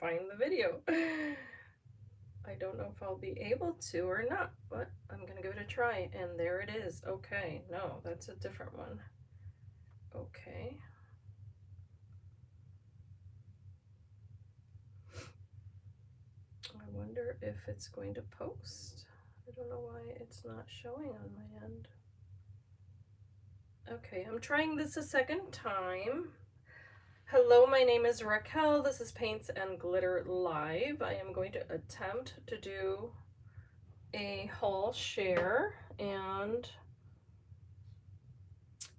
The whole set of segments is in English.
find the video. I don't know if I'll be able to or not, but I'm gonna give it a try. And there it is. Okay, no, that's a different one. Okay. I wonder if it's going to post. I don't know why it's not showing on my end. Okay, I'm trying this a second time. Hello, my name is Raquel. This is Paints and Glitter Live. I am going to attempt to do a haul share, and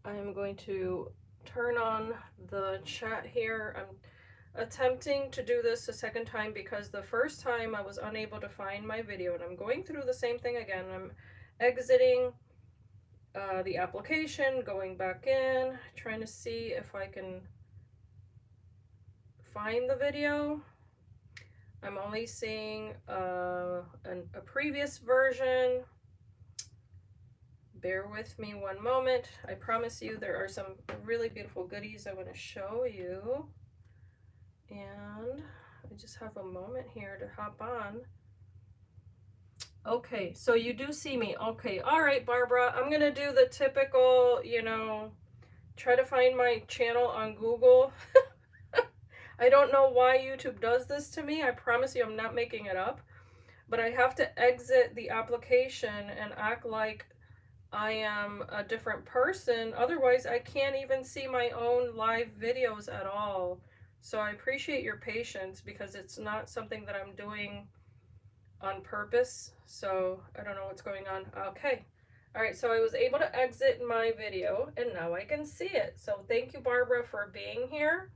I'm going to turn on the chat here. I'm attempting to do this a second time because the first time I was unable to find my video, and I'm going through the same thing again. I'm exiting the application, going back in, trying to see if I can find the video. I'm only seeing a previous version. Bear with me one moment. I promise you there are some really beautiful goodies I want to show you. And I just have a moment here to hop on. Okay, so you do see me. Okay, all right, Barbara. I'm going to do the typical, you know, try to find my channel on Google. I don't know why YouTube does this to me. I promise you I'm not making it up. But I have to exit the application and act like I am a different person. Otherwise, I can't even see my own live videos at all. So I appreciate your patience because it's not something that I'm doing on purpose. So I don't know what's going on. Okay. All right. So I was able to exit my video and now I can see it. So thank you, Barbara, for being here.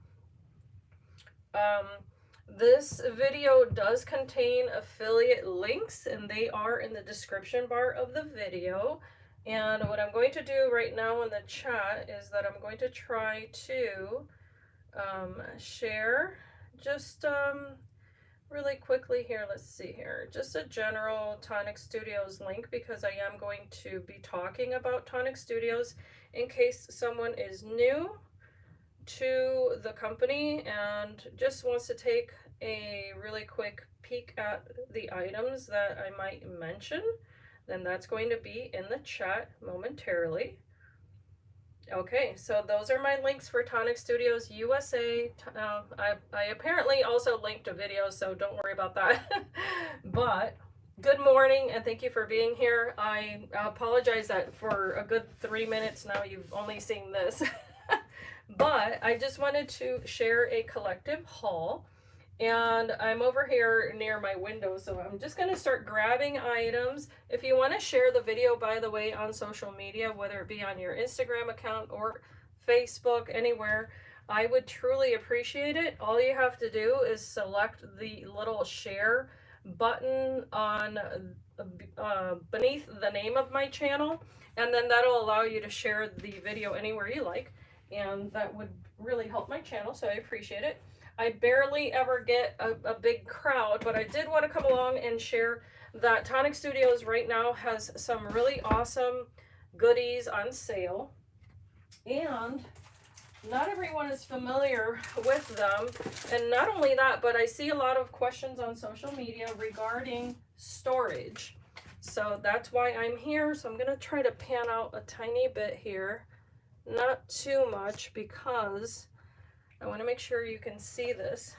This video does contain affiliate links and they are in the description bar of the video. And what I'm going to do right now in the chat is that I'm going to try to share just really quickly here. Let's see here. Just a general Tonic Studios link because I am going to be talking about Tonic Studios in case someone is new to the company and just wants to take a really quick peek at the items that I might mention. Then that's going to be in the chat momentarily. Okay, so those are my links for Tonic Studios USA. I apparently also linked a video, so don't worry about that. But good morning and thank you for being here. I apologize that for a good 3 minutes now you've only seen this. But I just wanted to share a collective haul. And I'm over here near my window, so I'm just going to start grabbing items. If you want to share the video, by the way, on social media, whether it be on your Instagram account or Facebook, anywhere, I would truly appreciate it. All you have to do is select the little share button on beneath the name of my channel, and then that'll allow you to share the video anywhere you like, and that would really help my channel, so I appreciate it. I barely ever get a big crowd, but I did want to come along and share that Tonic Studios right now has some really awesome goodies on sale. And not everyone is familiar with them. And not only that, but I see a lot of questions on social media regarding storage. So that's why I'm here. So I'm going to try to pan out a tiny bit here. Not too much because I want to make sure you can see this.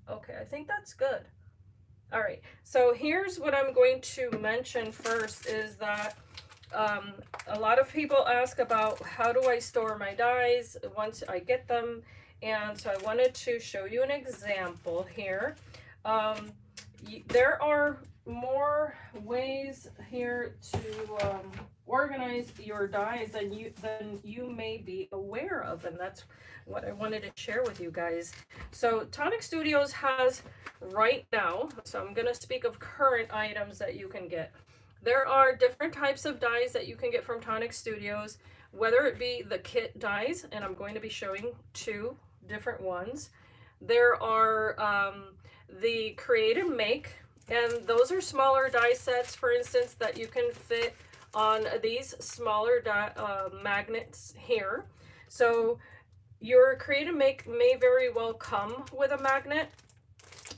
Okay, I think that's good. All right, so here's what I'm going to mention first is that a lot of people ask about how do I store my dies once I get them. And so I wanted to show you an example here. There are more ways here to organize your dies than you may be aware of, and that's what I wanted to share with you guys. So Tonic Studios has right now, so I'm going to speak of current items that you can get. There are different types of dies that you can get from Tonic Studios, whether it be the kit dies, and I'm going to be showing 2 different ones. There are the Create and Make, and those are smaller die sets, for instance, that you can fit on these smaller magnets here. So your Create and Make may very well come with a magnet,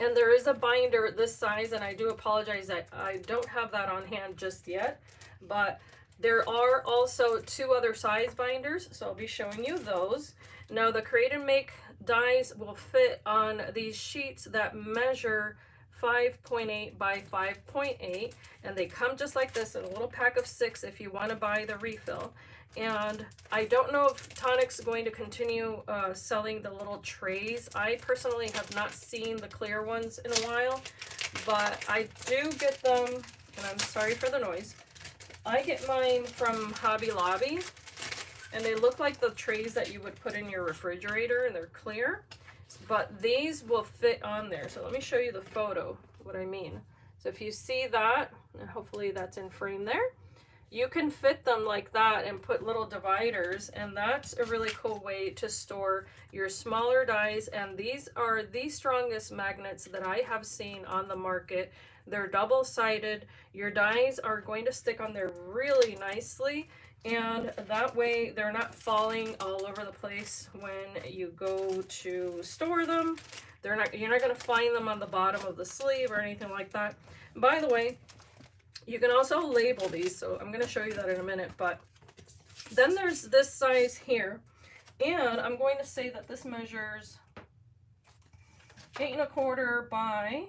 And there is a binder this size, and I do apologize that I don't have that on hand just yet, but there are also 2 other size binders, so I'll be showing you those. Now the Create and Make dies will fit on these sheets that measure 5.8 by 5.8, and they come just like this in a little pack of 6 if you want to buy the refill. And I don't know if Tonic's going to continue selling the little trays. I personally have not seen the clear ones in a while, but I do get them, and I'm sorry for the noise. I get mine from Hobby Lobby, and they look like the trays that you would put in your refrigerator, and they're clear, but these will fit on there. So let me show you the photo, what I mean. So if you see that, and hopefully that's in frame there, you can fit them like that and put little dividers, and that's a really cool way to store your smaller dies. And these are the strongest magnets that I have seen on the market. They're double-sided. Your dies are going to stick on there really nicely, and that way they're not falling all over the place when you go to store them. You're not going to find them on the bottom of the sleeve or anything like that. By the way, you can also label these, so I'm going to show you that in a minute. But then there's this size here, and I'm going to say that this measures 8 1/4 by,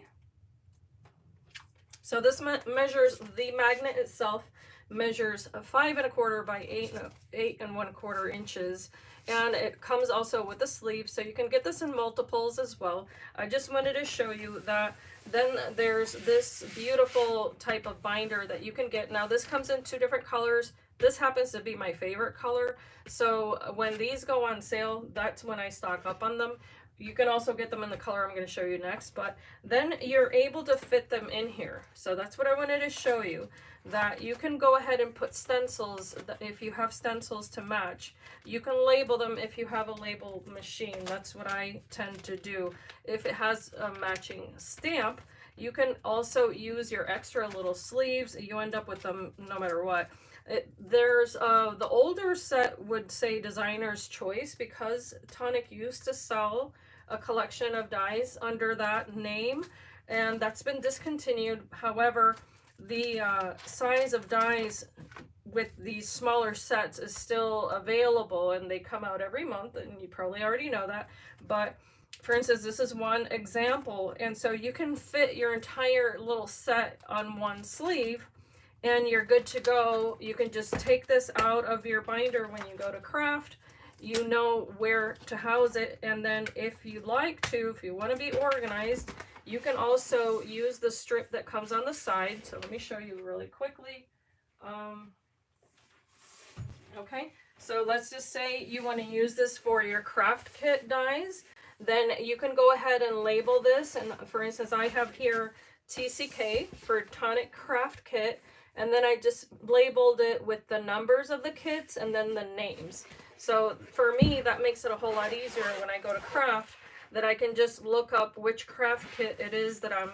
so this measures, the magnet itself measures 5 1/4 by 8 1/4 inches, and it comes also with a sleeve, so you can get this in multiples as well. I just wanted to show you that. Then there's this beautiful type of binder that you can get. Now this comes in 2 different colors. This happens to be my favorite color, so when these go on sale, that's when I stock up on them. You can also get them in the color I'm going to show you next, but then you're able to fit them in here. So that's what I wanted to show you, that you can go ahead and put stencils, if you have stencils to match. You can label them if you have a label machine. That's what I tend to do. If it has a matching stamp, you can also use your extra little sleeves. You end up with them no matter what. There's the older set would say designer's choice, because Tonic used to sell a collection of dies under that name, and that's been discontinued. However, the size of dies with these smaller sets is still available, and they come out every month, and you probably already know that. But for instance, this is one example, and so you can fit your entire little set on one sleeve, and you're good to go. You can just take this out of your binder when you go to craft. You know where to house it, and then if you like to, if you want to be organized, you can also use the strip that comes on the side. So let me show you really quickly. Okay, so let's just say you want to use this for your craft kit dies. Then you can go ahead and label this, and for instance, I have here TCK for Tonic Craft Kit, and then I just labeled it with the numbers of the kits and then the names. So for me, that makes it a whole lot easier when I go to craft, that I can just look up which craft kit it is that I'm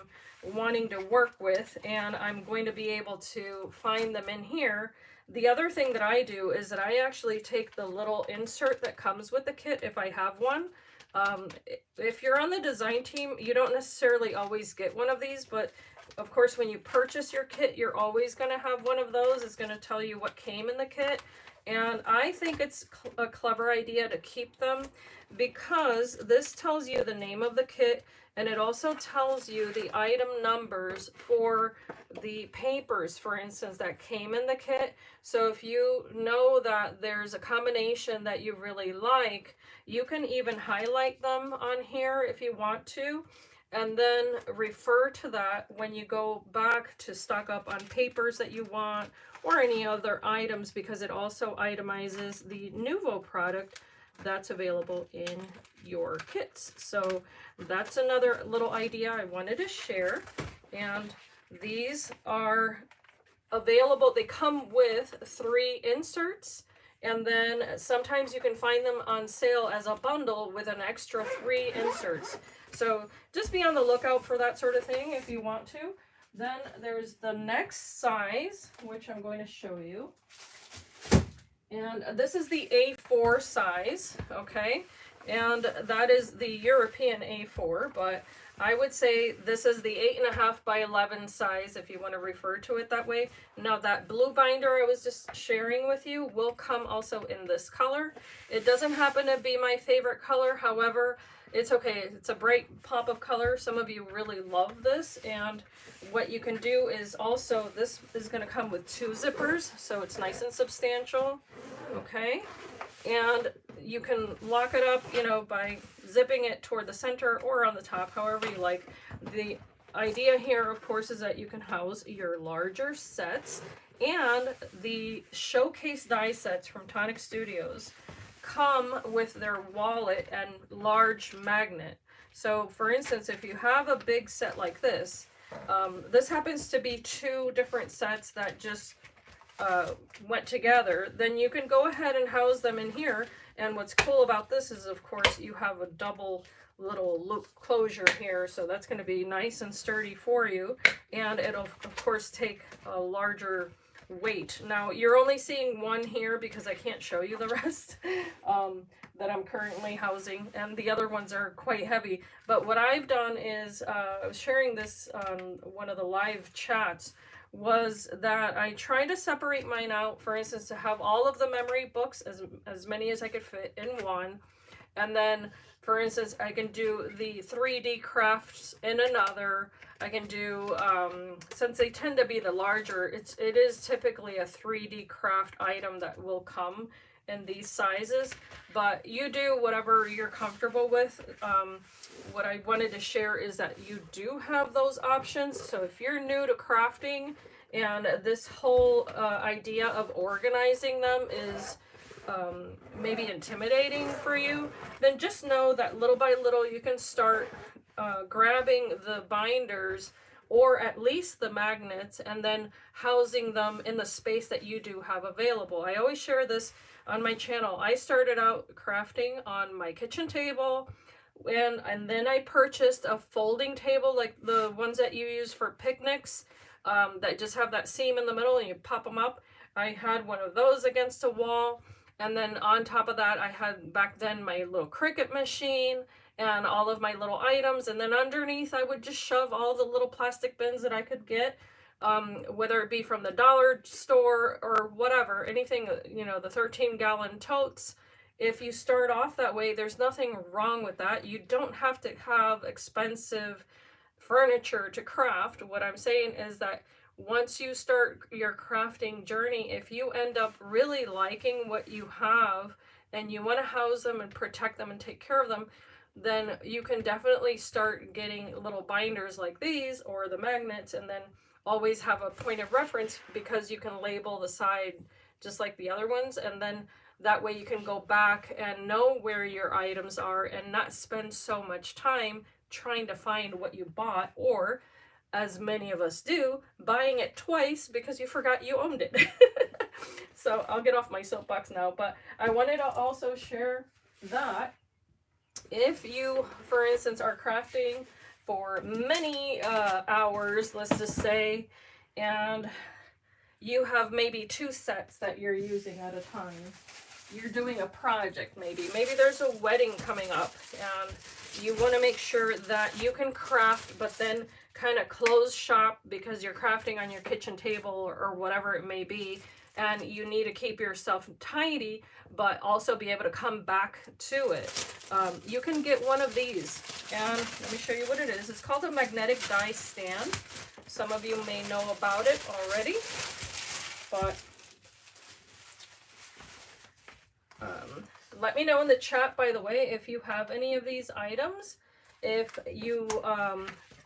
wanting to work with, and I'm going to be able to find them in here. The other thing that I do is that I actually take the little insert that comes with the kit if I have one. If you're on the design team, you don't necessarily always get one of these, but of course when you purchase your kit, you're always going to have one of those. It's going to tell you what came in the kit, and I think it's a clever idea to keep them, because this tells you the name of the kit, and it also tells you the item numbers for the papers, for instance, that came in the kit. So if you know that there's a combination that you really like, you can even highlight them on here if you want to, and then refer to that when you go back to stock up on papers that you want or any other items, because it also itemizes the Nuvo product that's available in your kits. So that's another little idea I wanted to share. And these are available. They come with 3 inserts, and then sometimes you can find them on sale as a bundle with an extra 3 inserts. So just be on the lookout for that sort of thing if you want to. Then there's the next size, which I'm going to show you. And this is the A4 size, okay? and that is the European A4, but I would say this is the 8.5 by 11 size if you want to refer to it that way. Now that blue binder I was just sharing with you will come also in this color. It doesn't happen to be my favorite color, however, it's okay. It's a bright pop of color. Some of you really love this, and what you can do is also, this is going to come with 2 zippers, so it's nice and substantial, okay? And you can lock it up, you know, by zipping it toward the center or on the top, however you like. The idea here, of course, is that you can house your larger sets, and the showcase die sets from Tonic Studios come with their wallet and large magnet. So for instance, if you have a big set like this, this happens to be 2 different sets that just went together, then you can go ahead and house them in here. And what's cool about this is, of course, you have a double little loop closure here, so that's going to be nice and sturdy for you, and it'll of course take a larger weight. Now you're only seeing one here because I can't show you the rest that I'm currently housing, and the other ones are quite heavy. But what I've done is, I was sharing this on one of the live chats, was that I tried to separate mine out, for instance, to have all of the memory books, as many as I could fit in one, and then for instance I can do the 3D crafts in another. I can do, since they tend to be the larger, it is typically a 3D craft item that will come in these sizes, but you do whatever you're comfortable with. What I wanted to share is that you do have those options. So if you're new to crafting and this whole idea of organizing them is maybe intimidating for you, then just know that little by little you can start grabbing the binders, or at least the magnets, and then housing them in the space that you do have available. I always share this on my channel. I started out crafting on my kitchen table, and then I purchased a folding table like the ones that you use for picnics, that just have that seam in the middle and you pop them up. I had one of those against a wall, and then on top of that I had back then my little Cricut machine and all of my little items, and then underneath I would just shove all the little plastic bins that I could get, whether it be from the dollar store or whatever, anything, you know, the 13-gallon totes. If you start off that way, there's nothing wrong with that. You don't have to have expensive furniture to craft. What I'm saying is that once you start your crafting journey, if you end up really liking what you have and you want to house them and protect them and take care of them, then you can definitely start getting little binders like these or the magnets, and then always have a point of reference because you can label the side just like the other ones, and then that way you can go back and know where your items are and not spend so much time trying to find what you bought, or, as many of us do, buying it twice because you forgot you owned it. So I'll get off my soapbox now, but I wanted to also share that if you, for instance, are crafting for many hours, let's just say, and you have maybe 2 sets that you're using at a time. You're doing a project, maybe there's a wedding coming up, and you want to make sure that you can craft, but then kind of close shop because you're crafting on your kitchen table or whatever it may be, and you need to keep yourself tidy, but also be able to come back to it. You can get one of these, and let me show you what it is. It's called a magnetic die stand. Some of you may know about it already, but let me know in the chat, by the way, if you have any of these items, if you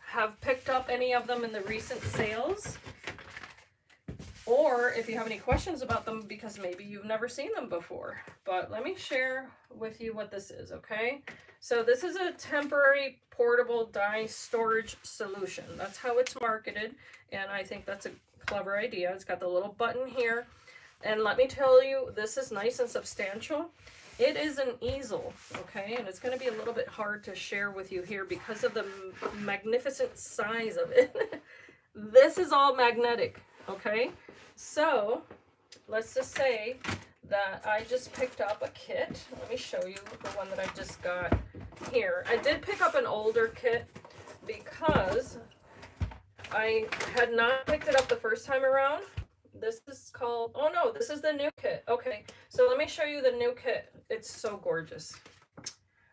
have picked up any of them in the recent sales, or if you have any questions about them because maybe you've never seen them before. But let me share with you what this is, okay? So this is a temporary portable die storage solution. That's how it's marketed, and I think that's a clever idea. It's got the little button here, and let me tell you, this is nice and substantial. It is an easel, okay, and it's going to be a little bit hard to share with you here because of the magnificent size of it. This is all magnetic, okay? So let's just say that I just picked up a kit. Let me show you the one that I just got here. I did pick up an older kit because I had not picked it up the first time around. This is called, oh no, this is the new kit. Okay, so let me show you the new kit. It's so gorgeous.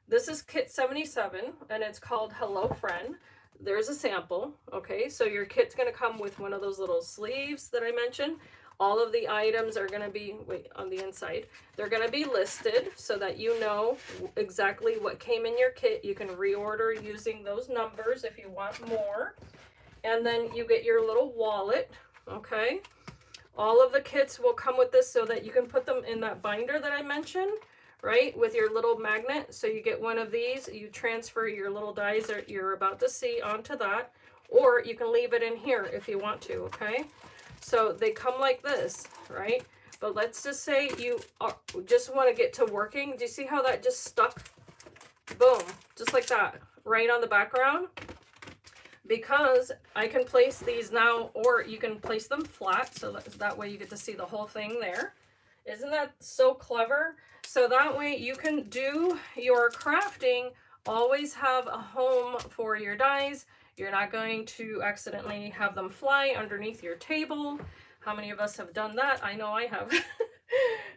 This is kit 77 and it's called Hello Friend. There's a sample. Okay, so your kit's going to come with one of those little sleeves that I mentioned. All of the items are going to be, wait, on the inside, they're going to be listed so that you know exactly what came in your kit. You can reorder using those numbers if you want more. And then you get your little wallet, okay? All of the kits will come with this so that you can put them in that binder that I mentioned, right? With your little magnet. So you get one of these, you transfer your little dies that you're about to see onto that, or you can leave it in here if you want to, okay? So they come like this, right? But let's just say you just want to get to working. Do you see how that just stuck? Boom, just like that, right on the background. Because I can place these now, or you can place them flat, so that way you get to see the whole thing there. Isn't that so clever? So that way you can do your crafting, always have a home for your dies. You're not going to accidentally have them fly underneath your table. How many of us have done that? I know I have.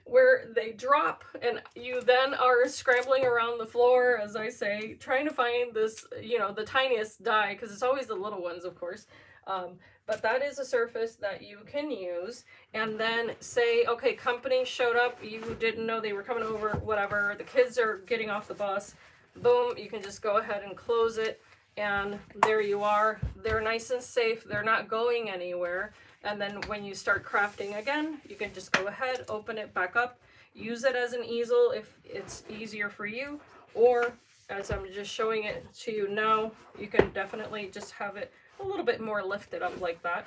Where they drop and you then are scrambling around the floor, as I say, trying to find this, you know, the tiniest die, because it's always the little ones, of course. But that is a surface that you can use. And then say, okay, company showed up, you didn't know they were coming over, whatever, the kids are getting off the bus, boom, you can just go ahead and close it. And there you are. They're nice and safe. They're not going anywhere. And then when you start crafting again, you can just go ahead, open it back up, use it as an easel if it's easier for you, or as I'm just showing it to you now, you can definitely just have it a little bit more lifted up like that.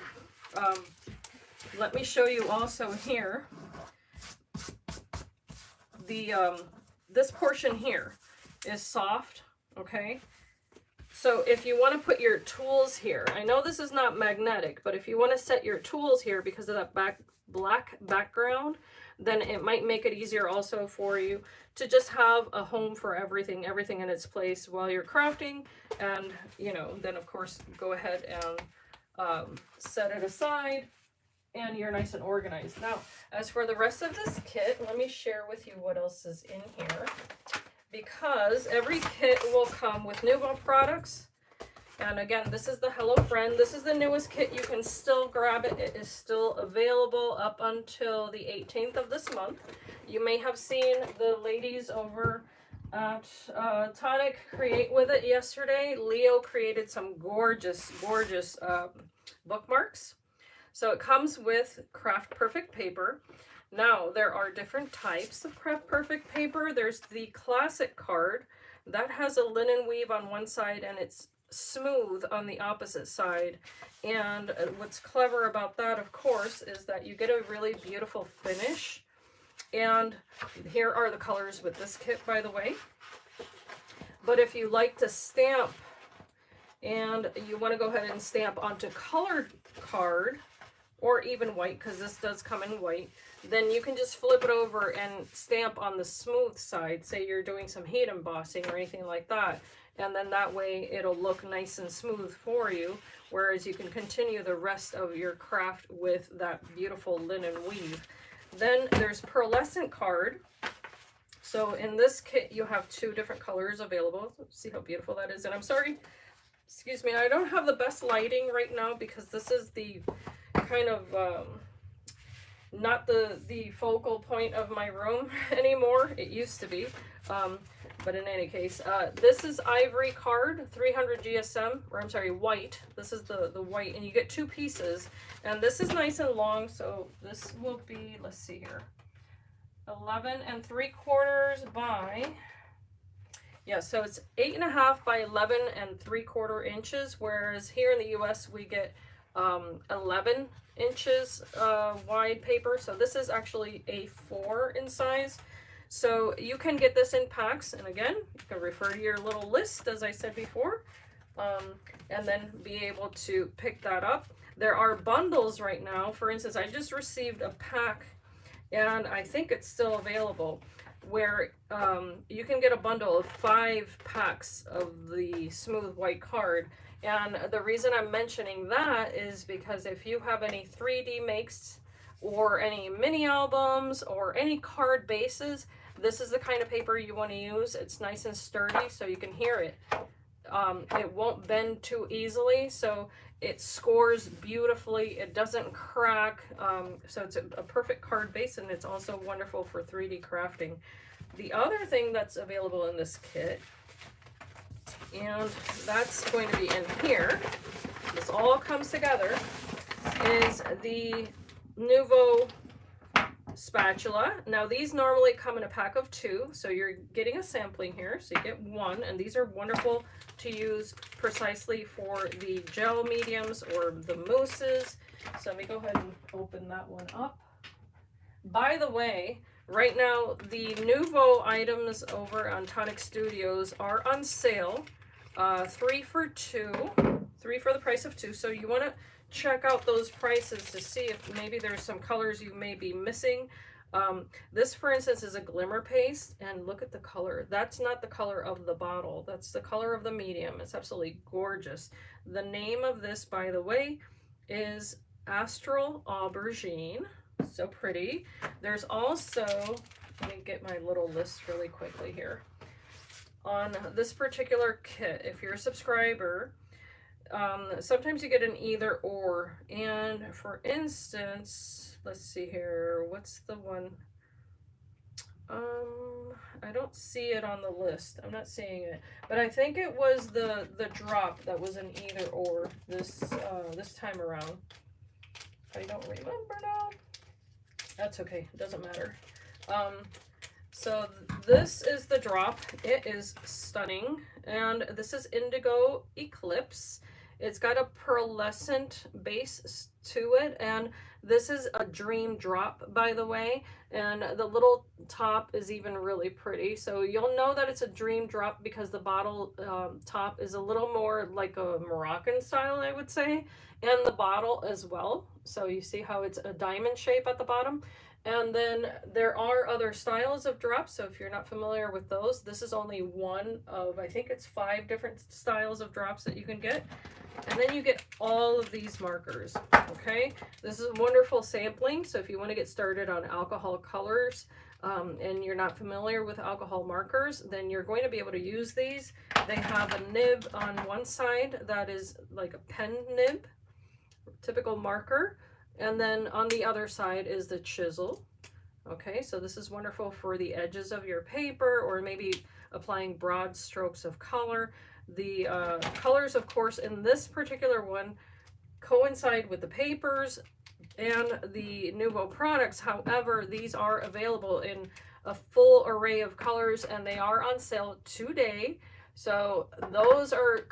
Let me show you also here, this portion here is soft, okay? So if you want to put your tools here, I know this is not magnetic, but if you want to set your tools here because of that black background, then it might make it easier also for you to just have a home for everything in its place while you're crafting. And, you know, then of course, go ahead and set it aside and you're nice and organized. Now, as for the rest of this kit, let me share with you what else is in here. Because every kit will come with Nuvo products. And again, this is the Hello Friend. This is the newest kit. You can still grab it. It is still available up until the 18th of this month. You may have seen the ladies over at Tonic create with it yesterday. Leo created some gorgeous, gorgeous bookmarks. So it comes with Craft Perfect paper. Now, there are different types of Craft Perfect paper. There's the classic card that has a linen weave on one side and it's smooth on the opposite side. And what's clever about that, of course, is that you get a really beautiful finish. And here are the colors with this kit, by the way. But if you like to stamp and you want to go ahead and stamp onto colored card, or even white, because this does come in white, then you can just flip it over and stamp on the smooth side. Say you're doing some heat embossing or anything like that. And then that way it'll look nice and smooth for you. Whereas you can continue the rest of your craft with that beautiful linen weave. Then there's pearlescent card. So in this kit, you have two different colors available. See how beautiful that is. And I'm sorry, excuse me, I don't have the best lighting right now because this is the kind of not the focal point of my room anymore. It used to be, but in any case, this is ivory card, 300 GSM, or I'm sorry, white. This is the white, and you get two pieces, and this is nice and long, so this will be, let's see here, 11 3/4 by, yeah, so it's 8.5 by 11 3/4 inches, whereas here in the US we get 11 inches wide paper. So this is actually A4 in size. So you can get this in packs, and again, you can refer to your little list, as I said before, and then be able to pick that up. There are bundles right now. For instance, I just received a pack and I think it's still available, where you can get a bundle of 5 packs of the smooth white card. And the reason I'm mentioning that is because if you have any 3D makes or any mini albums or any card bases, this is the kind of paper you want to use. It's nice and sturdy so you can hear it. It won't bend too easily, so it scores beautifully. It doesn't crack, so it's a perfect card base, and it's also wonderful for 3D crafting. The other thing that's available in this kit, and that's going to be in here, this all comes together, is the Nuvo spatula. Now these normally come in a pack of 2, so you're getting a sampling here, so you get 1, and these are wonderful to use precisely for the gel mediums or the mousses. So let me go ahead and open that one up. By the way, right now the Nuvo items over on Tonic Studios are on sale, 3 for 2, 3 for the price of 2. So you want to check out those prices to see if maybe there's some colors you may be missing. This, for instance, is a glimmer paste, and look at the color. That's not the color of the bottle. That's the color of the medium. It's absolutely gorgeous. The name of this, by the way, is Astral Aubergine. So pretty. There's also, let me get my little list really quickly here. On this particular kit, if you're a subscriber, sometimes you get an either or, and for instance, let's see here, what's the one? I don't see it on the list. I'm not seeing it, but I think it was the drop that was an either or this this time around. I don't remember now. That's okay, it doesn't matter. So this is the drop. It is stunning, and this is Indigo Eclipse. It's got a pearlescent base to it, and this is a dream drop, by the way, and the little top is even really pretty. So you'll know that it's a dream drop because the bottle top is a little more like a Moroccan style, I would say, and the bottle as well. So you see how it's a diamond shape at the bottom. And then there are other styles of drops, so if you're not familiar with those, this is only one of, I think it's 5 different styles of drops that you can get. And then you get all of these markers, okay? This is a wonderful sampling, so if you want to get started on alcohol colors and you're not familiar with alcohol markers, then you're going to be able to use these. They have a nib on one side that is like a pen nib, typical marker. And then on the other side is the chisel. Okay, so this is wonderful for the edges of your paper or maybe applying broad strokes of color. The colors, of course, in this particular one coincide with the papers and the Nuvo products. However, these are available in a full array of colors, and they are on sale today. So those are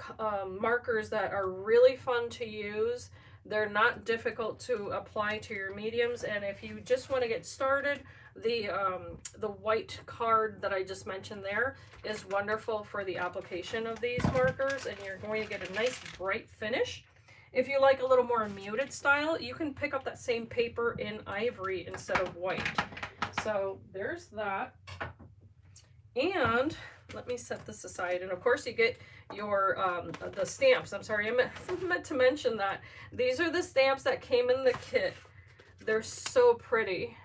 markers that are really fun to use. They're not difficult to apply to your mediums, and if you just want to get started, the white card that I just mentioned there is wonderful for the application of these markers, and you're going to get a nice bright finish. If you like a little more muted style, you can pick up that same paper in ivory instead of white. So there's that. And let me set this aside, and of course you get your the stamps. I'm sorry, I meant to mention that these are the stamps that came in the kit. They're so pretty.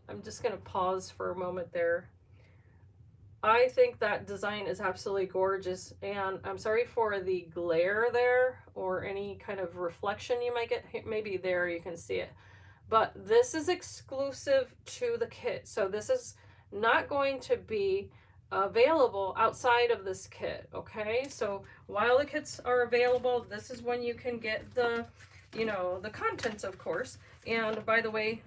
I'm just gonna pause for a moment there. I think that design is absolutely gorgeous, and I'm sorry for the glare there or any kind of reflection you might get. Maybe there you can see it, but this is exclusive to the kit, so this is not going to be available outside of this kit. Okay, so while the kits are available, this is when you can get the, you know, the contents, of course. And by the way,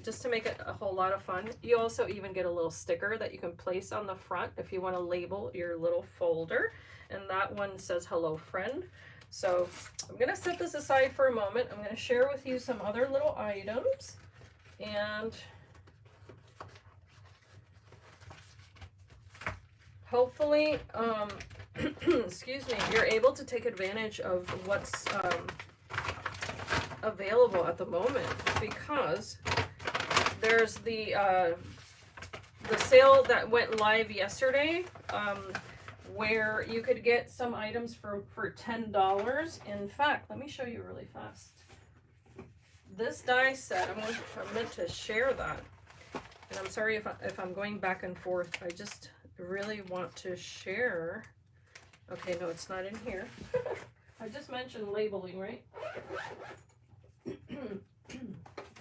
just to make it a whole lot of fun, you also even get a little sticker that you can place on the front if you want to label your little folder, and that one says hello friend. So I'm going to set this aside for a moment. I'm going to share with you some other little items, and hopefully, excuse me, you're able to take advantage of what's available at the moment, because there's the sale that went live yesterday, where you could get some items for $10. In fact, let me show you really fast. This die set, I meant to share that. And I'm sorry if I'm going back and forth. I just really want to share. Okay, no, it's not in here. I just mentioned labeling, right?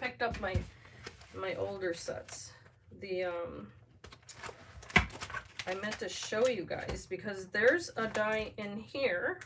Picked up my older sets. I meant to show you guys because there's a die in here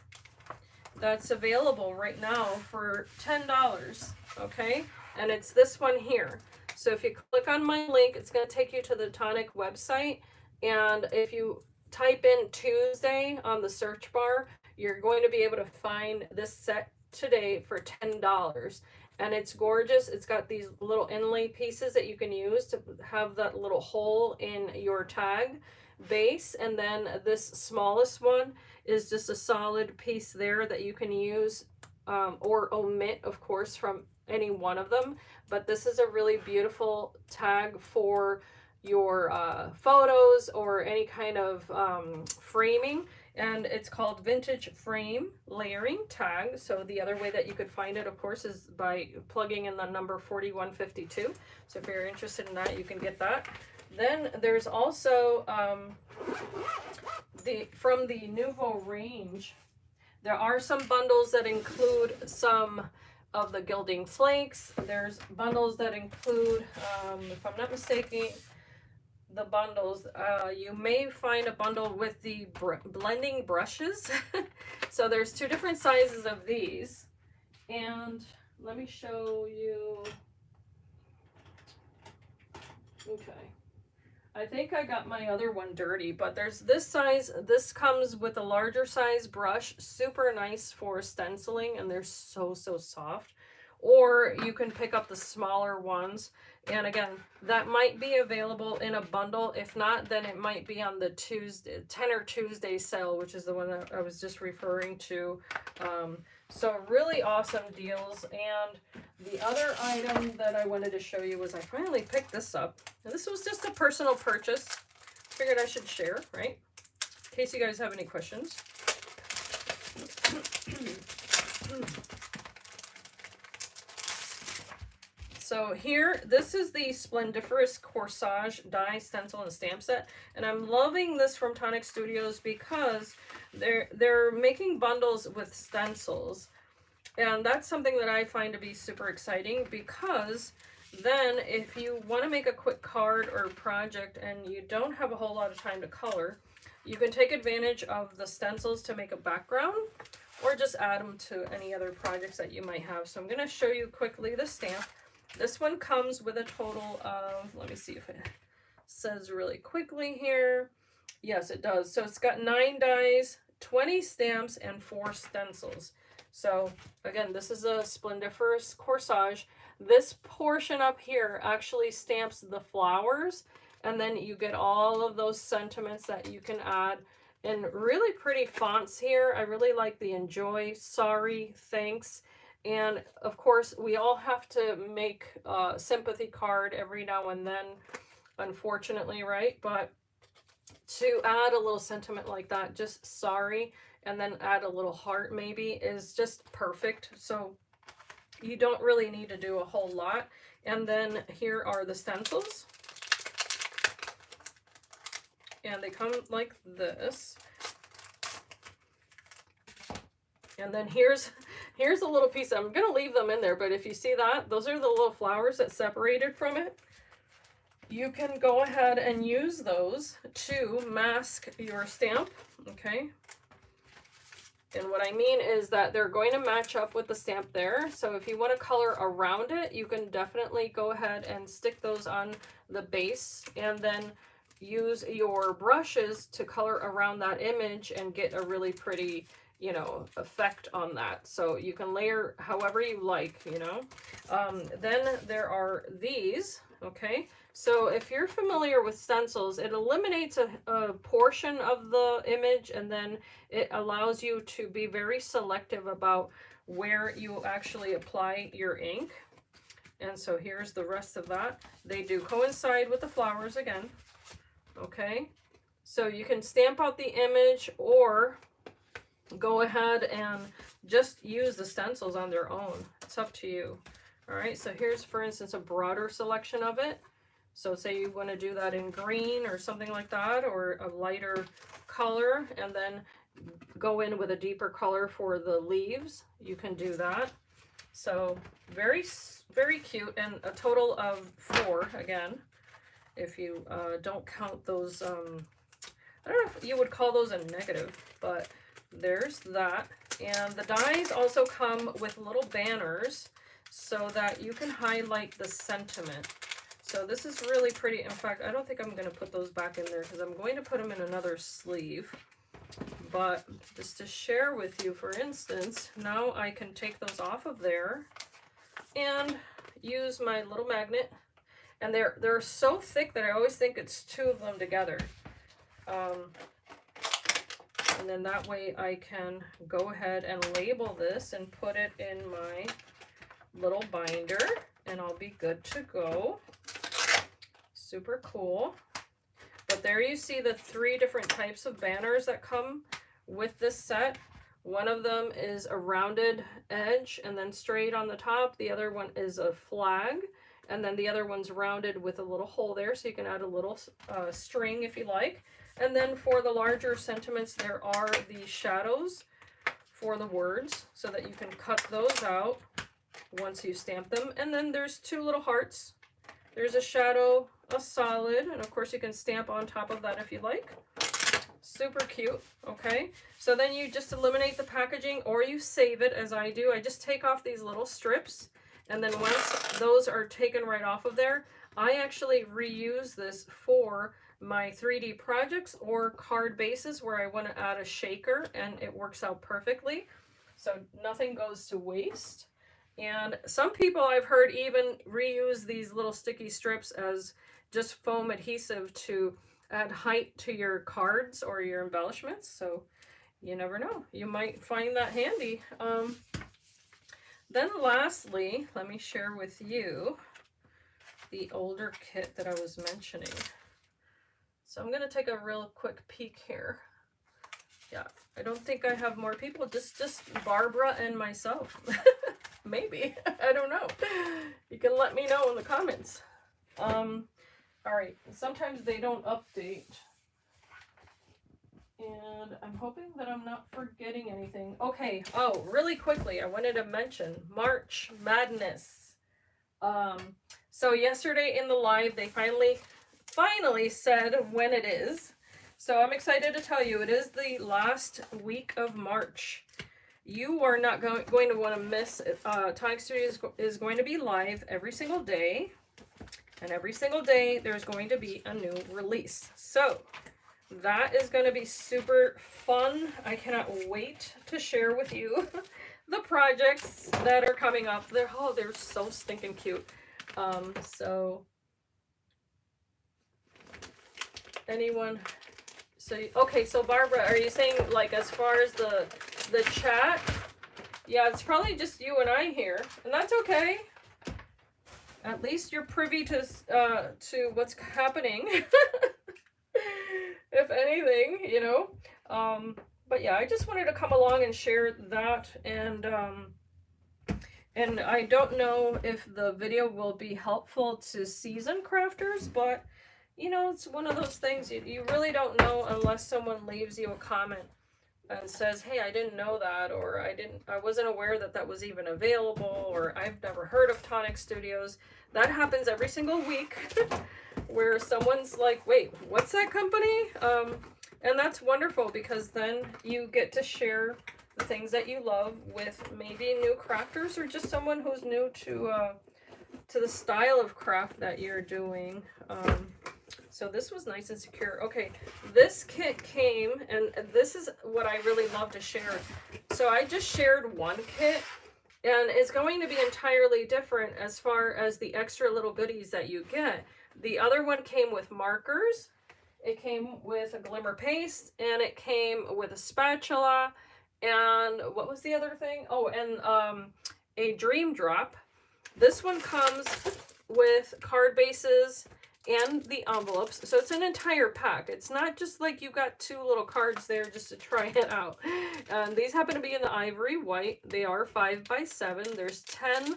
that's available right now for $10, okay? And it's this one here. So if you click on my link, it's going to take you to the Tonic website, and if you type in Tuesday on the search bar, you're going to be able to find this set today for $10. And it's gorgeous. It's got these little inlay pieces that you can use to have that little hole in your tag base, and then this smallest one is just a solid piece there that you can use or omit, of course, from any one of them. But this is a really beautiful tag for your photos or any kind of framing, and it's called Vintage Frame Layering Tag. So the other way that you could find it, of course, is by plugging in the number 4152. So if you're interested in that, you can get that. Then there's also from the Nuvo range, there are some bundles that include some of the gilding flakes. There's bundles that include, if I'm not mistaken, the bundles, you may find a bundle with the blending brushes. So there's two different sizes of these, and let me show you. Okay, I think I got my other one dirty, but there's this size. This comes with a larger size brush, super nice for stenciling, and they're so soft. Or you can pick up the smaller ones, and again, that might be available in a bundle. If not, then it might be on the Tenor Tuesday sale, which is the one that I was just referring to. So really awesome deals. And the other item that I wanted to show you was I finally picked this up. And this was just a personal purchase. Figured I should share, right? In case you guys have any questions. So here, this is the Splendiferous Corsage die stencil and stamp set, and I'm loving this from Tonic Studios because they're making bundles with stencils, and that's something that I find to be super exciting, because then if you want to make a quick card or project and you don't have a whole lot of time to color, you can take advantage of the stencils to make a background, or just add them to any other projects that you might have. So I'm going to show you quickly the stamp. This one comes with a total of, let me see if it says really quickly here. Yes, it does. So it's got 9 dies, 20 stamps, and 4 stencils. So again, this is a Splendiferous Corsage. This portion up here actually stamps the flowers, and then you get all of those sentiments that you can add in really pretty fonts here. I really like the enjoy, sorry, thanks. And of course, we all have to make a sympathy card every now and then, unfortunately, right? But to add a little sentiment like that, just sorry, and then add a little heart maybe, is just perfect. So you don't really need to do a whole lot. And then here are the stencils. And they come like this. And then here's a little piece. I'm going to leave them in there, but if you see that, those are the little flowers that separated from it. You can go ahead and use those to mask your stamp, okay? And what I mean is that they're going to match up with the stamp there. So if you want to color around it, you can definitely go ahead and stick those on the base, and then use your brushes to color around that image and get a really pretty, you know, effect on that. So you can layer however you like, you know. Then there are these, okay. So if you're familiar with stencils, it eliminates a portion of the image, and then it allows you to be very selective about where you actually apply your ink. And so here's the rest of that. They do coincide with the flowers again. Okay, so you can stamp out the image or go ahead and just use the stencils on their own. It's up to you. All right, so here's, for instance, a broader selection of it. So say you want to do that in green or something like that, or a lighter color, and then go in with a deeper color for the leaves. You can do that. So very, very cute, and a total of 4 again, if you don't count those, I don't know if you would call those a negative, but there's that. And the dies also come with little banners so that you can highlight the sentiment. So this is really pretty. In fact, I don't think I'm going to put those back in there because I'm going to put them in another sleeve. But just to share with you, for instance, now I can take those off of there and use my little magnet. And they're so thick that I always think it's 2 of them together. And then that way I can go ahead and label this and put it in my little binder, and I'll be good to go. Super cool. But there you see the 3 different types of banners that come with this set. One of them is a rounded edge and then straight on the top. The other one is a flag, and then the other one's rounded with a little hole there, so you can add a little string if you like. And then for the larger sentiments, there are the shadows for the words so that you can cut those out once you stamp them. And then there's 2 little hearts. There's a shadow, a solid, and of course you can stamp on top of that if you like. Super cute. Okay, so then you just eliminate the packaging, or you save it as I do. I just take off these little strips, and then once those are taken right off of there, I actually reuse this for my 3D projects or card bases where I want to add a shaker, and it works out perfectly. So nothing goes to waste. And some people I've heard even reuse these little sticky strips as just foam adhesive to add height to your cards or your embellishments. So you never know, you might find that handy. Then lastly, let me share with you the older kit that I was mentioning. So I'm going to take a real quick peek here. Yeah, I don't think I have more people, just Barbara and myself. Maybe, I don't know. You can let me know in the comments. All right, sometimes they don't update. And I'm hoping that I'm not forgetting anything. Okay, oh, really quickly, I wanted to mention March Madness. So yesterday in the live, they finally said when it is. So I'm excited to tell you, it is the last week of March. You are not going to want to miss it. Tonic Studios is going to be live every single day. And every single day, there's going to be a new release. So that is going to be super fun. I cannot wait to share with you the projects that are coming up. They're so stinking cute. So anyone? So okay, so Barbara, are you saying like as far as the chat? Yeah, it's probably just you and I here, and that's okay. At least you're privy to what's happening. If anything, you know. But yeah, I just wanted to come along and share that, and I don't know if the video will be helpful to seasoned crafters, but you know, it's one of those things you really don't know unless someone leaves you a comment and says, hey, I didn't know that, or I wasn't aware that that was even available, or I've never heard of Tonic Studios. That happens every single week where someone's like, wait, what's that company? And that's wonderful, because then you get to share the things that you love with maybe new crafters or just someone who's new to the style of craft that you're doing. So this was nice and secure. Okay, this kit came, and this is what I really love to share. So I just shared one kit, and it's going to be entirely different as far as the extra little goodies that you get. The other one came with markers, it came with a glimmer paste, and it came with a spatula, and what was the other thing? Oh, and a dream drop. This one comes with card bases and the envelopes, so it's an entire pack. It's not just like you got 2 little cards there just to try it out. These happen to be in the ivory white. They are 5 by 7. There's 10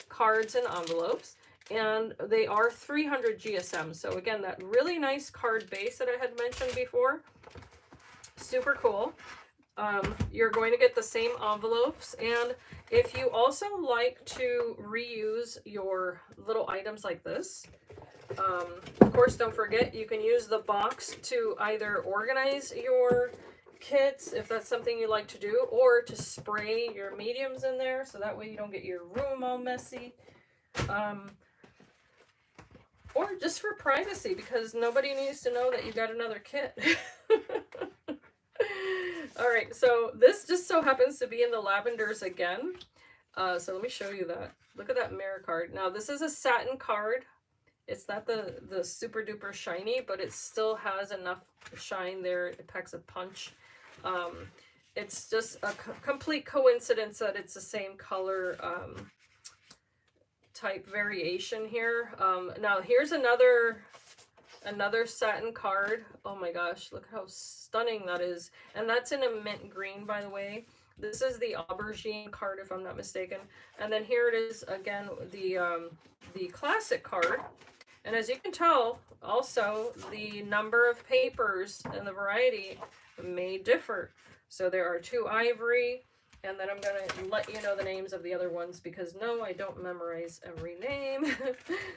cards and envelopes, and they are 300 GSM. So again, that really nice card base that I had mentioned before, super cool. You're going to get the same envelopes, and if you also like to reuse your little items like this, of course, don't forget you can use the box to either organize your kits if that's something you like to do, or to spray your mediums in there so that way you don't get your room all messy, or just for privacy because nobody needs to know that you got another kit. All right, so this just so happens to be in the lavenders again. So let me show you that. Look at that mirror card. Now this is a satin card. It's not the super duper shiny, but it still has enough shine there. It packs a punch. It's just a complete coincidence that it's the same color type variation here. Now here's another satin card. Oh my gosh, look how stunning that is. And that's in a mint green, by the way. This is the aubergine card, if I'm not mistaken. And then here it is again, the classic card. And as you can tell, also the number of papers and the variety may differ. So there are 2 ivory, and then I'm going to let you know the names of the other ones because no, I don't memorize every name.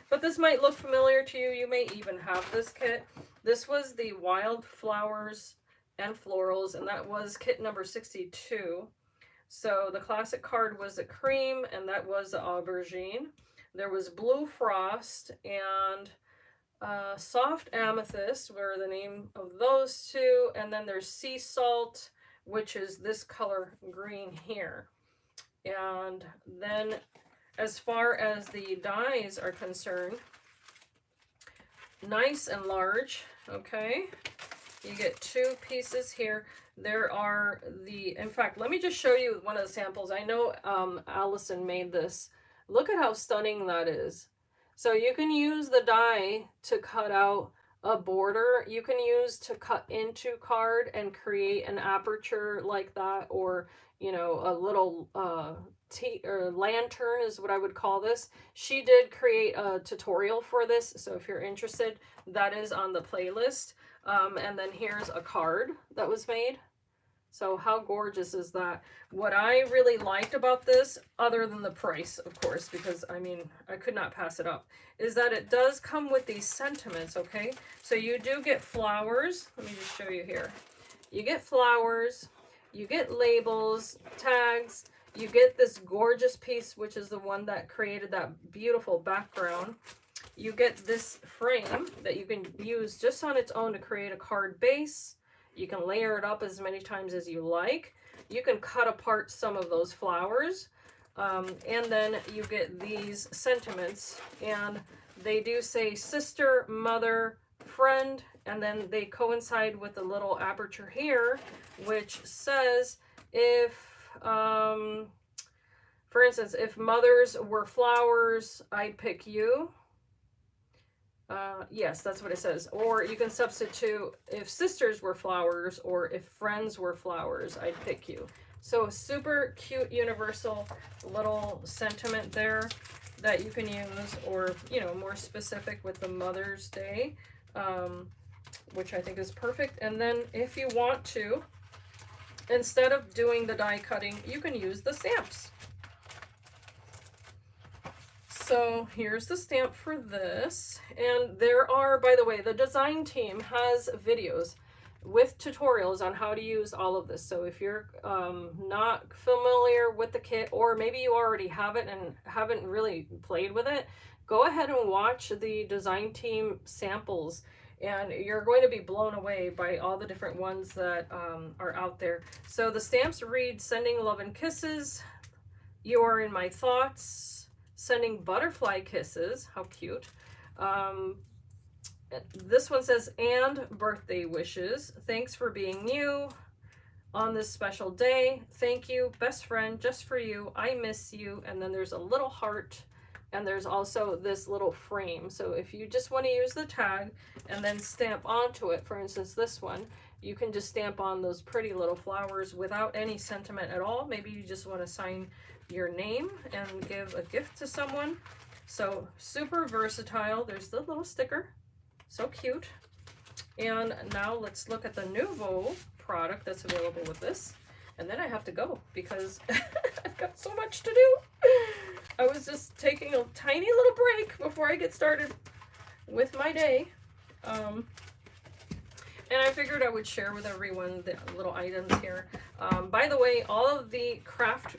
But this might look familiar to you. You may even have this kit. This was the Wildflowers and Florals, and that was kit number 62. So the classic card was a cream, and that was the aubergine. There was Blue Frost and Soft Amethyst were the name of those 2. And then there's Sea Salt, which is this color green here. And then as far as the dies are concerned, nice and large, okay? You get 2 pieces here. There are in fact, let me just show you one of the samples. I know Allison made this. Look at how stunning that is. So you can use the die to cut out a border. You can use to cut into card and create an aperture like that, or, you know, a little lantern is what I would call this. She did create a tutorial for this, so if you're interested, that is on the playlist. And then here's a card that was made. So how gorgeous is that? What I really liked about this, other than the price, of course, because I mean, I could not pass it up, is that it does come with these sentiments, okay? So you do get flowers. Let me just show you here. You get flowers, you get labels, tags, you get this gorgeous piece, which is the one that created that beautiful background. You get this frame that you can use just on its own to create a card base. You can layer it up as many times as you like. You can cut apart some of those flowers. And then you get these sentiments. And they do say sister, mother, friend. And then they coincide with a little aperture here, which says if, for instance, if mothers were flowers, I'd pick you. Yes, that's what it says. Or you can substitute if sisters were flowers, or if friends were flowers, I'd pick you. So super cute universal little sentiment there that you can use, or, you know, more specific with the Mother's Day, which I think is perfect. And then if you want to, instead of doing the die cutting, you can use the stamps. So here's the stamp for this. And there are, by the way, the design team has videos with tutorials on how to use all of this. So if you're not familiar with the kit, or maybe you already have it and haven't really played with it, go ahead and watch the design team samples, and you're going to be blown away by all the different ones that are out there. So the stamps read, sending love and kisses, you are in my thoughts, sending butterfly kisses, how cute. This one says, and birthday wishes, thanks for being you on this special day, thank you, best friend, just for you, I miss you. And then there's a little heart And there's also this little frame. So if you just want to use the tag and then stamp onto it, for instance, this one, you can just stamp on those pretty little flowers without any sentiment at all. Maybe you just want to sign your name and give a gift to someone. So super versatile. There's the little sticker. So cute. And now let's look at the Nuvo product that's available with this. And then I have to go because I've got so much to do. I was just taking a tiny little break before I get started with my day. And I figured I would share with everyone the little items here. By the way, all of the Craft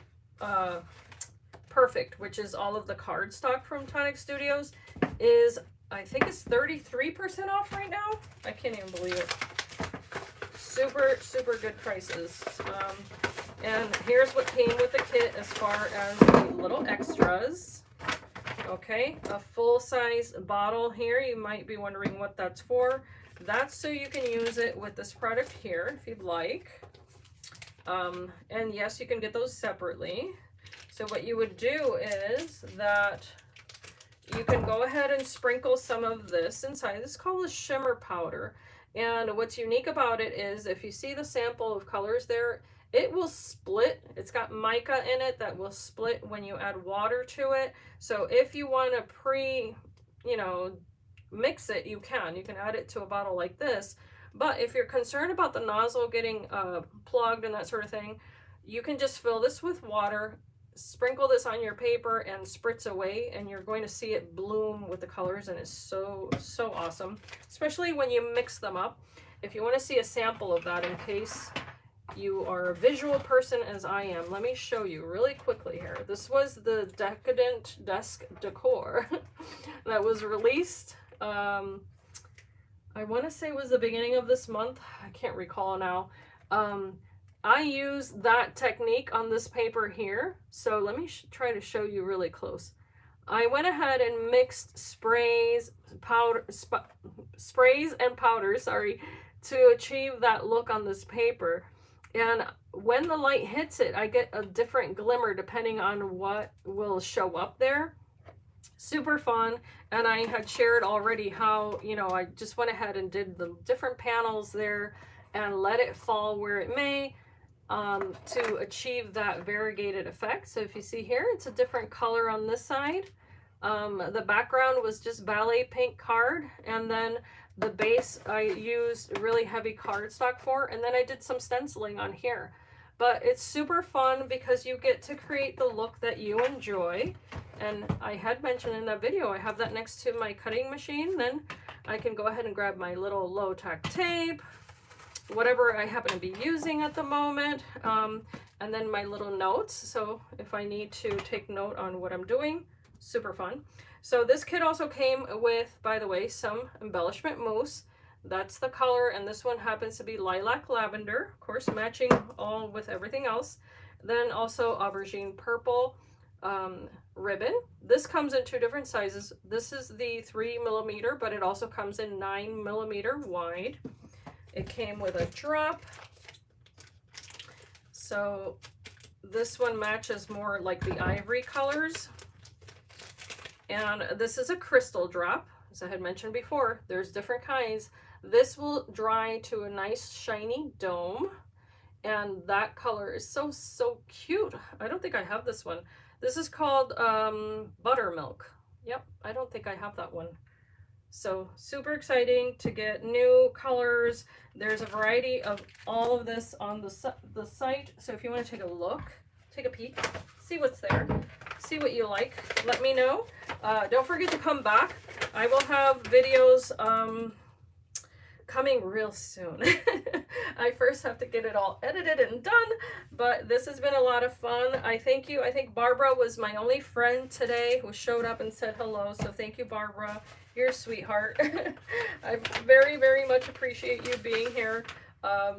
Perfect, which is all of the cardstock from Tonic Studios, is, I think it's 33% off right now. I can't even believe it. Super, super good prices. And here's what came with the kit as far as the little extras. Okay, a full-size bottle here. You might be wondering what that's for. That's so you can use it with this product here if you'd like. And yes, you can get those separately. So what you would do is that you can go ahead and sprinkle some of this inside. This is called a Shimmer Powder. And what's unique about it is if you see the sample of colors there, it will split. It's got mica in it that will split when you add water to it. So if you want to mix it, you can. You can add it to a bottle like this. But if you're concerned about the nozzle getting plugged and that sort of thing, you can just fill this with water, sprinkle this on your paper and spritz away, and you're going to see it bloom with the colors, and it's so awesome, especially when you mix them up. If you want to see a sample of that, in case you are a visual person as I am, let me show you really quickly here. This was the Decadent Desk Decor that was released, I want to say it was the beginning of this month. I can't recall now. I use that technique on this paper here. So let me try to show you really close. I went ahead and mixed sprays and powders, to achieve that look on this paper. And when the light hits it, I get a different glimmer depending on what will show up there. Super fun. And I had shared already how, I just went ahead and did the different panels there and let it fall where it may, to achieve that variegated effect. So if you see here, it's a different color on this side. The background was just ballet pink card, and then the base I used really heavy cardstock for, and then I did some stenciling on here. But it's super fun because you get to create the look that you enjoy. And I had mentioned in that video, I have that next to my cutting machine. Then I can go ahead and grab my little low-tack tape, whatever I happen to be using at the moment, and then my little notes. So if I need to take note on what I'm doing, super fun. So this kit also came with, by the way, some embellishment mousse. That's the color, and this one happens to be lilac lavender, of course, matching all with everything else. Then also aubergine purple ribbon. This comes in two different sizes. This is the 3mm, but it also comes in 9mm wide. It came with a drop. So this one matches more like the ivory colors. And this is a crystal drop. As I had mentioned before, there's different kinds. This will dry to a nice shiny dome. And that color is so cute. I don't think I have this one. This is called Buttermilk. Yep, I don't think I have that one. So super exciting to get new colors. There's a variety of all of this on the site. So if you want to take a look, take a peek, see what's there, see what you like, let me know. Don't forget to come back. I will have videos coming real soon. I first have to get it all edited and done, but this has been a lot of fun. I thank you. I think Barbara was my only friend today who showed up and said hello. So thank you, Barbara. You're a sweetheart. I very much appreciate you being here.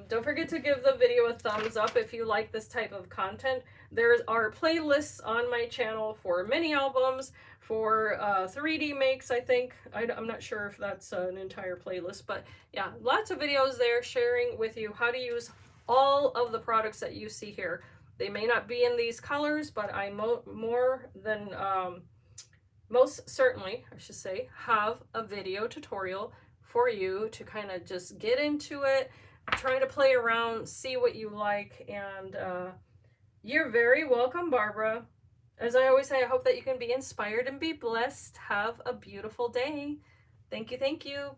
Don't forget to give the video a thumbs up if you like this type of content. There are playlists on my channel for mini albums, for 3D makes, I think. I'm not sure if that's an entire playlist, but yeah, lots of videos there sharing with you how to use all of the products that you see here. They may not be in these colors, but I more than most certainly, I should say, have a video tutorial for you to kind of just get into it, try to play around, see what you like, and you're very welcome, Barbara. As I always say, I hope that you can be inspired and be blessed. Have a beautiful day. Thank you, thank you.